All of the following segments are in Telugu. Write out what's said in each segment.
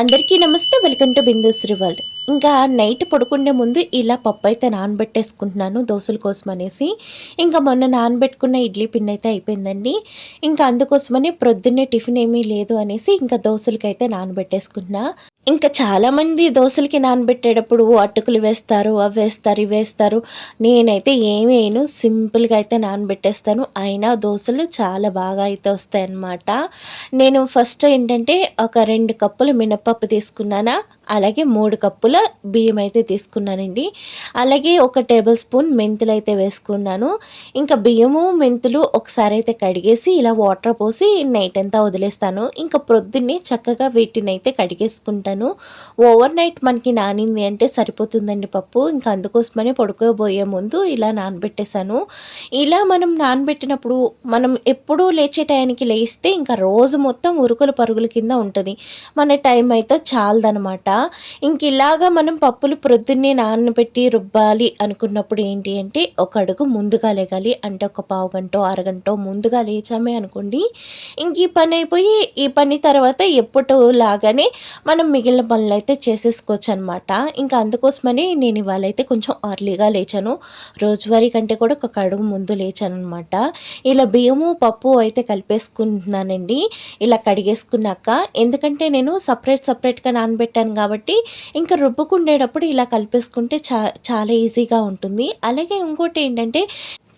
అందరికీ నమస్తే. Welcome to Bindusri world. ఇంకా నైట్ పడుకునే ముందు ఇలా పప్పు అయితే నానబెట్టేసుకుంటున్నాను దోసల కోసం అనేసి. ఇంకా మొన్న నానబెట్టుకున్న ఇడ్లీ పిండి అయితే అయిపోయిందండి. ఇంకా అందుకోసమని ప్రొద్దున్నే టిఫిన్ ఏమీ లేదు అనేసి ఇంకా దోసలకైతే నానబెట్టేసుకుంటున్నా. ఇంకా చాలామంది దోసలకి నానబెట్టేటప్పుడు అటుకులు వేస్తారు, అవి వేస్తారు, ఇవి వేస్తారు. నేనైతే ఏమి వేయను, సింపుల్గా అయితే నానబెట్టేస్తాను. అయినా దోసలు చాలా బాగా అయితే వస్తాయన్నమాట. నేను ఫస్ట్ ఏంటంటే ఒక 2 కప్పులు మినపప్పు తీసుకున్నానా, అలాగే 3 కప్పుల బియ్యం అయితే తీసుకున్నానండి. అలాగే ఒక టేబుల్ స్పూన్ మెంతులు అయితే వేసుకున్నాను. ఇంకా బియ్యము, మెంతులు ఒకసారి అయితే కడిగేసి ఇలా వాటర్ పోసి నైట్ అంతా వదిలేస్తాను. ఇంకా ప్రొద్దున్నే చక్కగా వీటిని అయితే కడిగేసుకుంటాను. ఓవర్ నైట్ మనకి నానింది అంటే సరిపోతుందండి పప్పు. ఇంకా అందుకోసమనే పడుకోబోయే ముందు ఇలా నానబెట్టేశాను. ఇలా మనం నానబెట్టినప్పుడు మనం ఎప్పుడూ లేచే టయానికి లేస్తే ఇంకా రోజు మొత్తం ఉరుకుల పరుగుల కింద ఉంటుంది. మన టైం అయితే చాలదనమాట. ఇంక ఇలాగా మనం పప్పులు ప్రొద్దున్నే నానబెట్టి రుబ్బాలి అనుకున్నప్పుడు ఏంటి అంటే ఒక అడుగు ముందుగా లెగాలి. అంటే ఒక పావు గంటో అరగంటో ముందుగా లేచామే అనుకోండి, ఇంక ఈ పని అయిపోయి ఈ పని తర్వాత ఎప్పుడూ లాగానే మనం మిగిలిన పనులైతే చేసేసుకోవచ్చు అనమాట. ఇంకా అందుకోసమని నేను ఇవాళ అయితే కొంచెం అర్లీగా లేచాను. రోజువారీ కంటే కూడా ఒక అడుగు ముందు లేచాననమాట. ఇలా బియ్యము పప్పు అయితే కలిపేసుకుంటున్నానండి ఇలా కడిగేసుకున్నాక. ఎందుకంటే నేను సపరేట్గా నానబెట్టాను కాబట్టి ఇంకా రుబ్బుకుండేటప్పుడు ఇలా కలిపేసుకుంటే చాలా ఈజీగా ఉంటుంది. అలాగే ఇంకోటి ఏంటంటే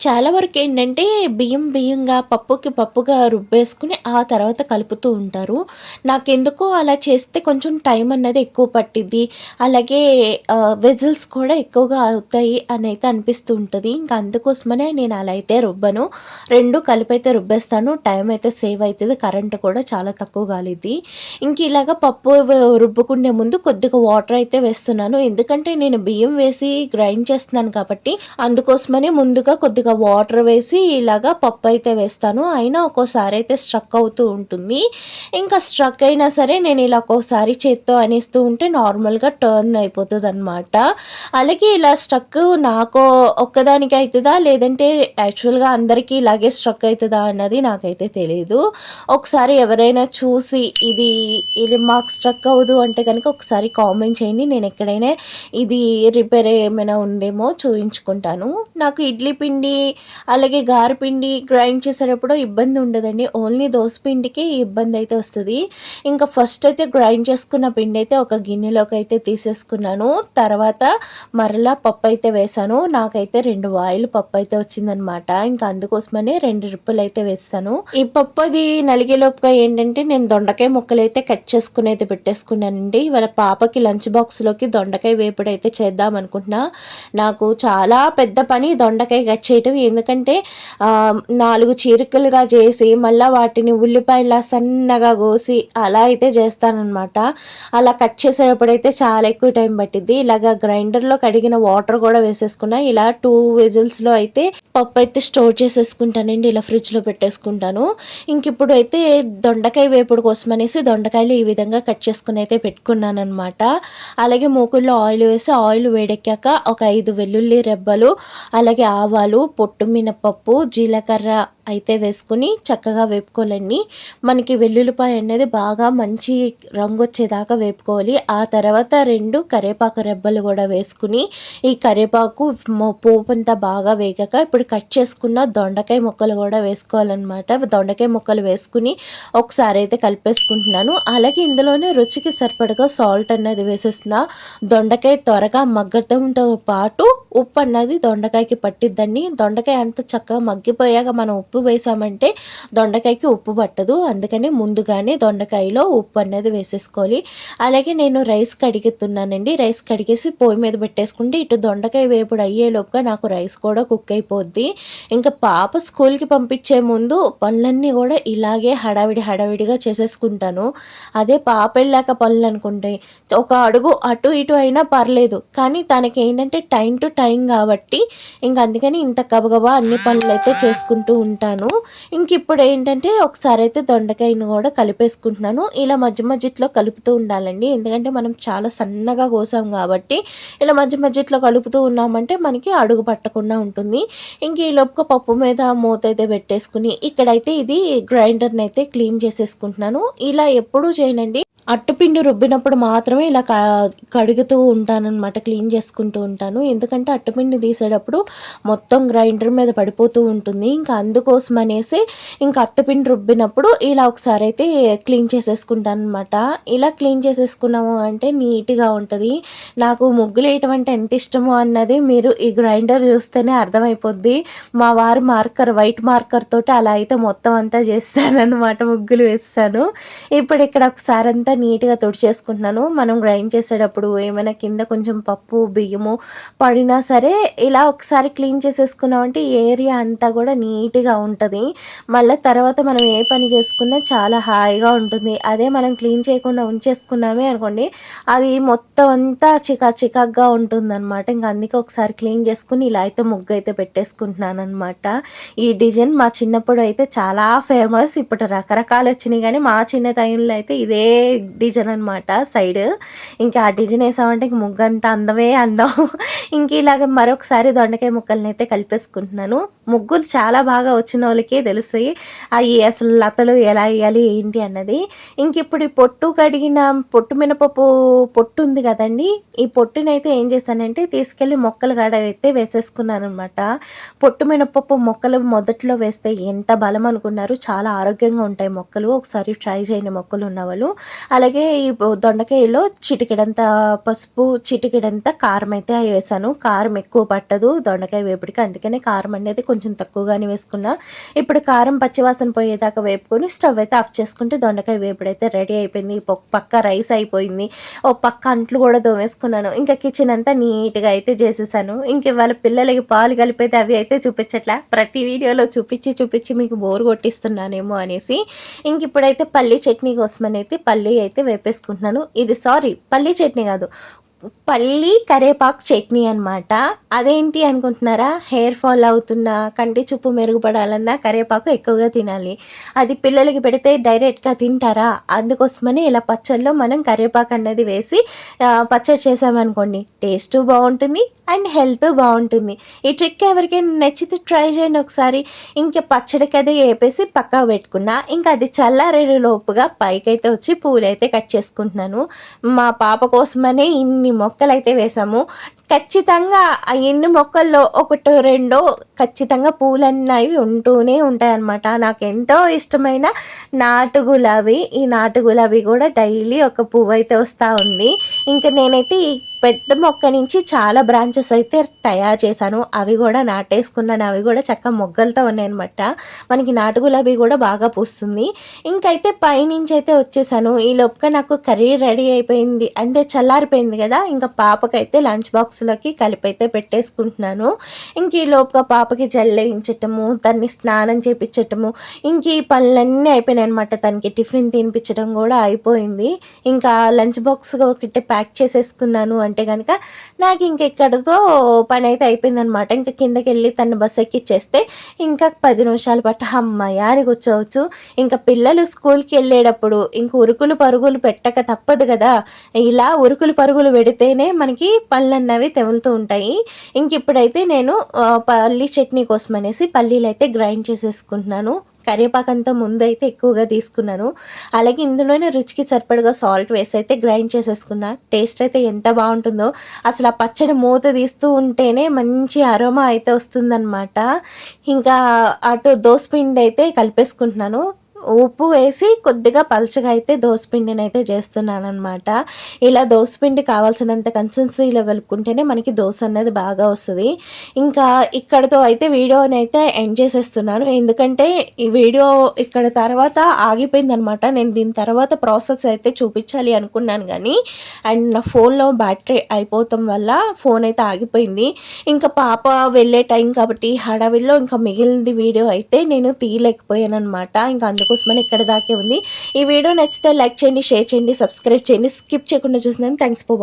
చాలా వరకేంటంటే బియ్యంగా, పప్పుగా రుబ్బేసుకొని ఆ తర్వాత కలుపుతూ ఉంటారు. నాకెందుకో అలా చేస్తే కొంచెం టైం అన్నది ఎక్కువ పట్టిద్ది. అలాగే వెజిల్స్ కూడా ఎక్కువగా అవుతాయి అనైతే అనిపిస్తూ ఉంటది. ఇంక అందుకోసమనే నేను అలా అయితే రుబ్బను. 2 కలిపైతే రుబ్బేస్తాను. టైం అయితే సేవ్ అయితది. కరెంట్ కూడా చాలా తక్కువ కాలిద్ది. ఇంక ఇలాగ పప్పు రుబ్బుకునే ముందు కొద్దిగా వాటర్ అయితే వేస్తున్నాను. ఎందుకంటే నేను బియ్యం వేసి గ్రైండ్ చేస్తున్నాను కాబట్టి అందుకోసమని ముందుగా కొద్దిగా వాటర్ వేసి ఇలాగా పప్పు అయితే వేస్తాను. అయినా ఒక్కోసారి అయితే స్ట్రక్ అవుతూ ఉంటుంది. ఇంకా స్ట్రక్ అయినా సరే నేను ఇలా ఒక్కోసారి చేత్తో అనేస్తూ ఉంటే నార్మల్గా టర్న్ అయిపోతుందన్నమాట. అలాగే ఇలా స్ట్రక్ నాకు ఒక్కదానికి అవుతుందా లేదంటే యాక్చువల్గా అందరికీ ఇలాగే స్ట్రక్ అవుతుందా అన్నది నాకైతే తెలియదు. ఒకసారి ఎవరైనా చూసి ఇది ఇది మాకు స్ట్రక్ అవ్వదు అంటే కనుక ఒకసారి కామెంట్ చేయండి. నేను ఎక్కడైనా ఇది రిపేర్ ఏమైనా ఉందేమో చూయించుకుంటాను. నాకు ఇడ్లీ పిండి అలాగే గారెపిండి గ్రైండ్ చేసేటప్పుడు ఇబ్బంది ఉండదండి. ఓన్లీ దోస పిండికి ఇబ్బంది అయితే వస్తది. ఇంకా ఫస్ట్ అయితే గ్రైండ్ చేసుకున్న పిండి అయితే ఒక గిన్నెలోకి అయితే తీసేసుకున్నాను. తర్వాత మరలా పప్పు అయితే వేశాను. నాకైతే 2 వాయిలు పప్పు అయితే వచ్చిందనమాట. ఇంకా అందుకోసమని 2 రిప్పులు అయితే వేస్తాను. ఈ పప్పు అది నలిగేలోపుగా ఏంటంటే నేను దొండకాయ ముక్కలు అయితే కట్ చేసుకుని అయితే పెట్టేసుకున్నానండి. వాళ్ళ పాపకి లంచ్ బాక్స్లోకి దొండకాయ వేపుడు అయితే చేద్దాం అనుకుంటున్నా. నాకు చాలా పెద్ద పని దొండకాయ కట్ చేయటం. ఎందుకంటే 4 చీరికలుగా చేసి మళ్ళీ వాటిని ఉల్లిపాయలా సన్నగా కోసి అలా అయితే చేస్తానన్నమాట. అలా కట్ చేసేటప్పుడైతే చాలా ఎక్కువ టైం పట్టిద్ది. ఇలాగ గ్రైండర్లో కడిగిన వాటర్ కూడా వేసేసుకున్నా. ఇలా 2 విజిల్స్లో అయితే పప్పు అయితే స్టోర్ చేసేసుకుంటానండి. ఇలా ఫ్రిడ్జ్లో పెట్టేసుకుంటాను. ఇంక ఇప్పుడు అయితే దొండకాయ వేపుడు కోసం అనేసి దొండకాయలు ఈ విధంగా కట్ చేసుకుని అయితే పెట్టుకున్నాను అనమాట. అలాగే మూకుల్లో ఆయిల్ వేసి ఆయిల్ వేడెక్కాక ఒక 5 వెల్లుల్లి రెబ్బలు, అలాగే ఆవాలు, పొట్టు మినపప్పు, జీలకర్ర అయితే వేసుకుని చక్కగా వేపుకోవాలండి. మనకి వెల్లుల్లిపాయ అనేది బాగా మంచి రంగు వచ్చేదాకా వేపుకోవాలి. ఆ తర్వాత 2 కరివేపాకు రెబ్బలు కూడా వేసుకుని ఈ కరివేపాకు పోపు అంతా బాగా వేగాక ఇప్పుడు కట్ చేసుకున్న దొండకాయ ముక్కలు కూడా వేసుకోవాలన్నమాట. దొండకాయ ముక్కలు వేసుకుని ఒకసారి అయితే కలిపేసుకుంటున్నాను. అలాగే ఇందులోనే రుచికి సరిపడగా సాల్ట్ అన్నది వేసేస్తున్నా. దొండకాయ త్వరగా మగ్గడంతో పాటు ఉప్పు అన్నది దొండకాయకి పట్టిద్దండి. దొండకాయ అంత చక్కగా మగ్గిపోయాక మనం ఉప్పు వేసామంటే దొండకాయకి ఉప్పు పట్టదు. అందుకని ముందుగానే దొండకాయలో ఉప్పు అన్నది వేసేసుకోవాలి. అలాగే నేను రైస్ కడుగుతున్నానండి. రైస్ కడిగేసి పొయ్యి మీద పెట్టేసుకుంటే ఇటు దొండకాయ వేపుడు అయ్యేలోపుగా నాకు రైస్ కూడా కుక్ అయిపోద్ది. ఇంకా పాప స్కూల్కి పంపించే ముందు పనులన్నీ కూడా ఇలాగే హడావిడిగా చేసేసుకుంటాను. అదే పాప వెళ్ళాక పనులు అనుకుంటే ఒక అడుగు అటు ఇటు అయినా పర్లేదు. కానీ తనకి ఏంటంటే టైం టు టైం కాబట్టి ఇంక అందుకని ఇంత గబగబా అన్ని పనులైతే చేసుకుంటూ ఉంటాను. ఇంకిప్పుడేంటంటే ఒకసారైతే దొండకాయని గూడా కలిపేసుకుంటున్నాను. ఇలా మధ్య మధ్యలో కలుపుతూ ఉండాలండి. ఎందుకంటే మనం చాలా సన్నగా కోసాం గాబట్టి, ఇలా మధ్య మధ్యలో కలుపుతూ ఉన్నామంటే మనకి అడుగు పట్టకుండా ఉంటుంది. ఇంక ఈలోపుగా పప్పు మీద మూతైతే పెట్టేసుకొని, ఇక్కడైతే ఇది గ్రైండర్‌నైతే క్లీన్ చేసేసుకుంటున్నాను. ఇలా ఎప్పుడూ చేయనండి. అట్టుపిండి రుబ్బినప్పుడు మాత్రమే ఇలా కడుగుతూ ఉంటాననమాట. క్లీన్ చేసుకుంటూ ఉంటాను. ఎందుకంటే అట్టుపిండి తీసేటప్పుడు మొత్తం గ్రైండర్ మీద పడిపోతూ ఉంటుంది. ఇంకా అందుకోసమనేసి ఇంకా అట్టుపిండి రుబ్బినప్పుడు ఇలా ఒకసారైతే క్లీన్ చేసేసుకుంటాననమాట. ఇలా క్లీన్ చేసేసుకున్నాము అంటే నీట్‌గా ఉంటది. నాకు ముగ్గులేయటం అంటే ఎంత ఇష్టమో అన్నది మీరు ఈ గ్రైండర్ చూస్తేనే అర్థమైపోద్ది. మా వారు వైట్ మార్కర్ తోటి అలా అయితే మొత్తం అంతా చేసేసాననమాట. ముగ్గులు వేసేసాను. ఇప్పుడు ఇక్కడ ఒకసారంతా నీట్‌గా తుడిచేసుకుంటున్నాను. మనం గ్రైండ్ చేసేటప్పుడు ఏమైనా కింద కొంచెం పప్పు, బియ్యము పడినా సరే ఇలా ఒకసారి క్లీన్ చేసేసుకున్నామంటే ఈ ఏరియా అంతా కూడా నీట్‌గా ఉంటది. మళ్ళా తర్వాత మనం ఏ పని చేసుకున్నా చాలా హాయిగా ఉంటుంది. అదే మనం క్లీన్ చేయకుండా ఉంచేసుకున్నామే అనుకోండి, అది మొత్తం అంతా చికాకుగా ఉంటుందనమాట. ఇంక అందుకే ఒకసారి క్లీన్ చేసుకొని ఇలా అయితే ముగ్గయితే పెట్టేసుకుంటున్నాననమాట. ఈ డిజైన్ మా చిన్నప్పుడు అయితే చాలా ఫేమస్. ఇప్పుడు రకరకాలొచ్చినాయి గానీ, మా చిన్న టైంలో అయితే ఇదే డిజైన్ అనమాట సైడ్. ఇంకా ఆ డిజైన్ ఏసామంటే ఇంక ముగ్గంతా అందమే అందం. ఇంక ఇలాగ మరొకసారి దొండకాయ ముక్కలనైతే కలిపేసుకుంటున్నాను. ముగ్గులు చాలా బాగా వచ్చినోళ్ళకే తెలుస్తాయి. అయి అసలు లతలు ఎలా ఎయ్యాలి ఏంటి అన్నది. ఇంకిప్పుడు ఈ పొట్టు మినపప్పు పొట్టు ఉంది కదండీ! ఈ పొట్టునైతే ఏం చేశానంటే తీసుకెళ్ళి మొక్కల కాడ అయితే వేసేసుకున్నాననమాట. పొట్టు మినపప్పు మొక్కలు మొదట్లో వేస్తే ఎంత బలం అనుకున్నారు. చాలా ఆరోగ్యంగా ఉంటాయి మొక్కలు. ఒకసారి ట్రై చేయండి మొక్కలున్నవాళ్ళు. అలాగే ఈ దొండకాయలో చిటికెడంత పసుపు, చిటికెడంత కారం అయితే వేసాను. కారం ఎక్కువ పట్టదు దొండకాయ వేపుడికి. అందుకనే కారం అనేది కొంచెం తక్కువగానే వేసుకున్నా. ఇప్పుడు కారం పచ్చివాసన పోయేదాకా వేపుకొని స్టవ్ అయితే ఆఫ్ చేసుకుంటే దొండకాయ వేపుడైతే రెడీ అయిపోయింది. పక్క రైస్ అయిపోయింది. ఓ పక్క అంట్లు కూడా తోమేసుకున్నాను. ఇంకా కిచెన్ అంతా నీట్‌గా అయితే చేసేసాను. ఇంక ఇవాళ పిల్లలకి పాలు కలిపేది అవి అయితే చూపించట్లా. ప్రతి వీడియోలో చూపించి మీకు బోర్ కొట్టిస్తున్నానేమో అనేసి ఇంకిప్పుడైతే పల్లీ చట్నీ కోసమనైతే పల్లీ అయితే వేపేసుకుంటున్నాను. పల్లీ చట్నీ కాదు. పల్లీ కరేపాకు చట్నీ అనమాట. అదేంటి అనుకుంటున్నారా? హెయిర్ ఫాల్ అవుతున్నా, కంటి చూపు మెరుగుపడాలన్నా కరేపాకు ఎక్కువగా తినాలి. అది పిల్లలకి పెడితే డైరెక్ట్‌గా తింటారా? అందుకోసమని ఇలా పచ్చడిలో మనం కరేపాకు అన్నది వేసి పచ్చడి చేసామనుకోండి టేస్టు బావుంటుంది అండ్ హెల్త్ బావుంటుంది. ఈ ట్రిక్ ఎవరికైనా నచ్చితే ట్రై చేయండి ఒకసారి. ఇంక పచ్చడికదే ఏపేసి పక్కకు పెట్టుకున్నా. ఇంకా అది చల్లారే లోపుగా పైకైతే వచ్చి పూలైతే కట్ చేసుకుంటున్నాను. మా పాప కోసమనే ఇన్ని మొక్కలైతే వేసాము. ఖచ్చితంగా ఆ ఎన్ని మొక్కల్లో ఒకటో రెండో ఖచ్చితంగా పూలన్నవి ఉంటూనే ఉంటాయన్నమాట. నాకెంతో ఇష్టమైన నాటు గులాబీ. ఈ నాటు గులాబీ కూడా డైలీ ఒక పువ్వయితే వస్తా ఉంది. ఇంక నేనైతే ఈ పెద్ద మొక్క నుంచి చాలా బ్రాంచెస్ అయితే తయారు చేశాను. అవి కూడా నాటేసుకున్నాను. అవి కూడా చక్కగా మొగ్గలతో ఉన్నాయన్నమాట. మనకి నాటు గులాబీ కూడా బాగా పూస్తుంది. ఇంకైతే పైనుంచి అయితే వచ్చేసాను. ఈ లోపుగా నాకు కర్రీ రెడీ అయిపోయింది. అంటే చల్లారిపోయింది కదా! ఇంకా పాపకైతే లంచ్ బాక్స్‌లోకి కలిపైతే పెట్టేసుకుంటున్నాను. ఇంక ఈ లోపుగా పాపకి జల్లేయించటము, దాన్ని స్నానం చేపిచ్చటము, ఇంక ఈ పనులన్నీ అయిపోయినాయన్నమాట. తనకి టిఫిన్ తినిపించడం కూడా అయిపోయింది. ఇంకా లంచ్ బాక్స్ ఒకటి ప్యాక్ చేసేసుకున్నాను అంటే గనక నాకు ఇంక ఇక్కడితో పనైతే అయిపోయిందనమాట. ఇంక కిందకెళ్ళి తను బస్ ఎక్కిచ్చేస్తే ఇంకా 10 నిమిషాలు హమ్మయ్య అని కూర్చోవచ్చు. ఇంకా పిల్లలు స్కూల్‌కి వెళ్ళేటప్పుడు ఇంక ఉరుకులు పరుగులు పెట్టక తప్పదు కదా! ఇలా ఉరుకులు పరుగులు పెడితేనే మనకి పనులన్నవి తెములుతూ ఉంటాయి. ఇంకిప్పుడైతే నేను పల్లీ చట్నీ కోసమనేసి పల్లీలైతే గ్రైండ్ చేసేసుకుంటున్నాను. కరివేపాకంతా ముందైతే ఎక్కువగా తీసుకున్నాను. అలాగే ఇందులోనే రుచికి సరిపడగా సాల్ట్ వేసి అయితే గ్రైండ్ చేసేసుకున్నా. టేస్ట్ అయితే ఎంత బావుంటుందో అసలు ఆ పచ్చడి మూత తీస్తూ ఉంటేనే మంచి అరోమా అయితే వస్తుందనమాట. ఇంకా అటు దోసపిండి అయితే కలిపేసుకుంటున్నాను. ఉప్పు వేసి కొద్దిగా పలచగా అయితే దోసపిండినైతే చేస్తున్నాననమాట. ఇలా దోసపిండి కావాల్సినంత కన్సిస్టెన్సీలో కలుపుకుంటేనే మనకి దోస అన్నది బాగా వస్తది. ఇంకా ఇక్కడితో అయితే వీడియోనైతే ఎండ్ చేసేస్తున్నాను. ఎందుకంటే ఈ వీడియో ఇక్కడ తర్వాత ఆగిపోయిందనమాట. నేను దీని తర్వాత ప్రాసెస్ అయితే చూపించాలి అనుకున్నాను గానీ అండ్ నా ఫోన్‌లో బ్యాటరీ అయిపోవటం వల్ల ఫోన్ అయితే ఆగిపోయింది. ఇంకా పాప వెళ్ళే టైం కాబట్టి హడావిడిలో ఇంకా మిగిలినది వీడియో అయితే నేను తీయలేకపోయాననమాట. ఇంకా అందుకోసమని ఇక్కడ దాకే ఉంది. ఈ వీడియో నచ్చితే లైక్ చేయండి, షేర్ చేయండి, సబ్స్క్రైబ్ చేయండి. స్కిప్ చేయకుండా చూసినందుకు థాంక్స్ ఫర్